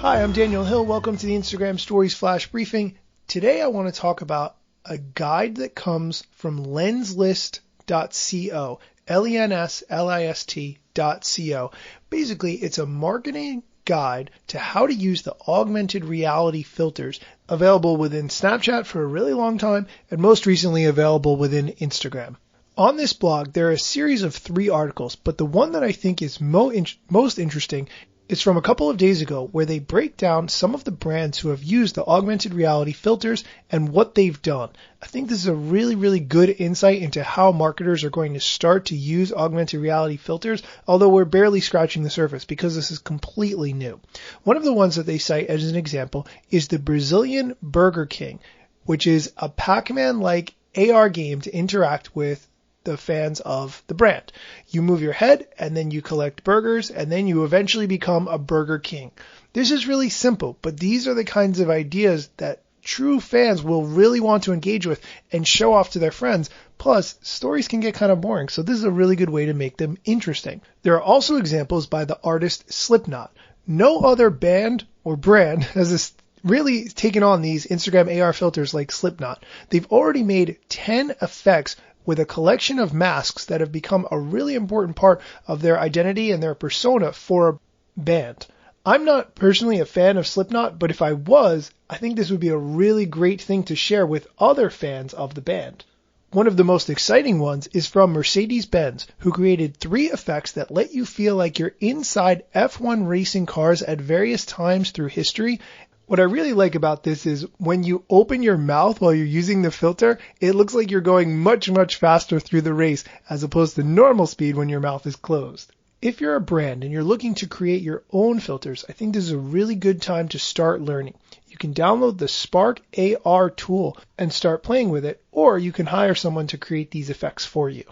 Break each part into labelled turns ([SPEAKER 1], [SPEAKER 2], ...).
[SPEAKER 1] Hi, I'm Daniel Hill. Welcome to the Instagram Stories Flash Briefing. Today I want to talk about a guide that comes from lenslist.co, lenslist.co. Basically, it's a marketing guide to how to use the augmented reality filters available within Snapchat for a really long time and most recently available within Instagram. On this blog, there are a series of 3 articles, but the one that I think is most interesting is from a couple of days ago, where they break down some of the brands who have used the augmented reality filters and what they've done. I think this is a really good insight into how marketers are going to start to use augmented reality filters, although we're barely scratching the surface because this is completely new. One of the ones that they cite as an example is the Brazilian Burger King, which is a Pac-Man-like AR game to interact with the fans of the brand. You move your head and then you collect burgers and then you eventually become a Burger King. This is really simple, but these are the kinds of ideas that true fans will really want to engage with and show off to their friends. Plus, stories can get kind of boring, so this is a really good way to make them interesting. There are also examples by the artist Slipknot. No other band or brand has really taken on these Instagram AR filters like Slipknot. They've already made 10 effects with a collection of masks that have become a really important part of their identity and their persona for a band. I'm not personally a fan of Slipknot, but if I was, I think this would be a really great thing to share with other fans of the band. One of the most exciting ones is from Mercedes-Benz, who created 3 effects that let you feel like you're inside F1 racing cars at various times through history. What I really like about this is when you open your mouth while you're using the filter, it looks like you're going much faster through the race as opposed to normal speed when your mouth is closed. If you're a brand and you're looking to create your own filters, I think this is a really good time to start learning. You can download the Spark AR tool and start playing with it, or you can hire someone to create these effects for you.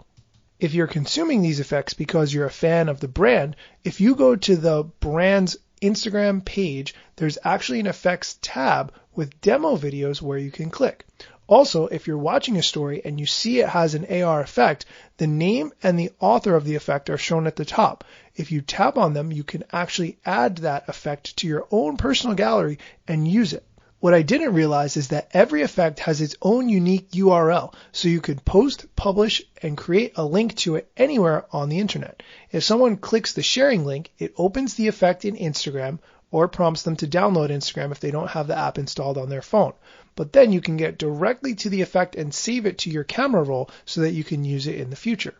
[SPEAKER 1] If you're consuming these effects because you're a fan of the brand, if you go to the brand's Instagram page, there's actually an effects tab with demo videos where you can click. Also, if you're watching a story and you see it has an AR effect, the name and the author of the effect are shown at the top. If you tap on them, you can actually add that effect to your own personal gallery and use it. What I didn't realize is that every effect has its own unique URL, so you could post, publish, and create a link to it anywhere on the internet. If someone clicks the sharing link, it opens the effect in Instagram or prompts them to download Instagram if they don't have the app installed on their phone. But then you can get directly to the effect and save it to your camera roll so that you can use it in the future.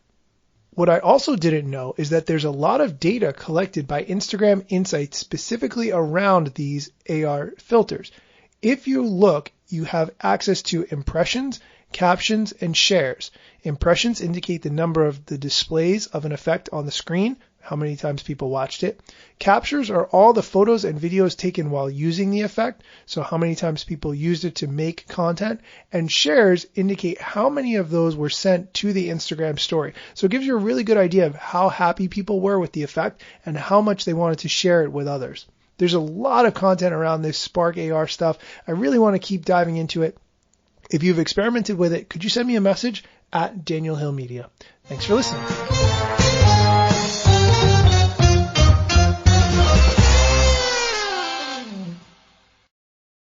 [SPEAKER 1] What I also didn't know is that there's a lot of data collected by Instagram Insights specifically around these AR filters. If you look, you have access to impressions, captions, and shares. Impressions indicate the number of the displays of an effect on the screen, how many times people watched it. Captures are all the photos and videos taken while using the effect, so how many times people used it to make content. And shares indicate how many of those were sent to the Instagram story. So it gives you a really good idea of how happy people were with the effect and how much they wanted to share it with others. There's a lot of content around this Spark AR stuff. I really want to keep diving into it. If you've experimented with it, could you send me a message at Daniel Hill Media? Thanks for listening.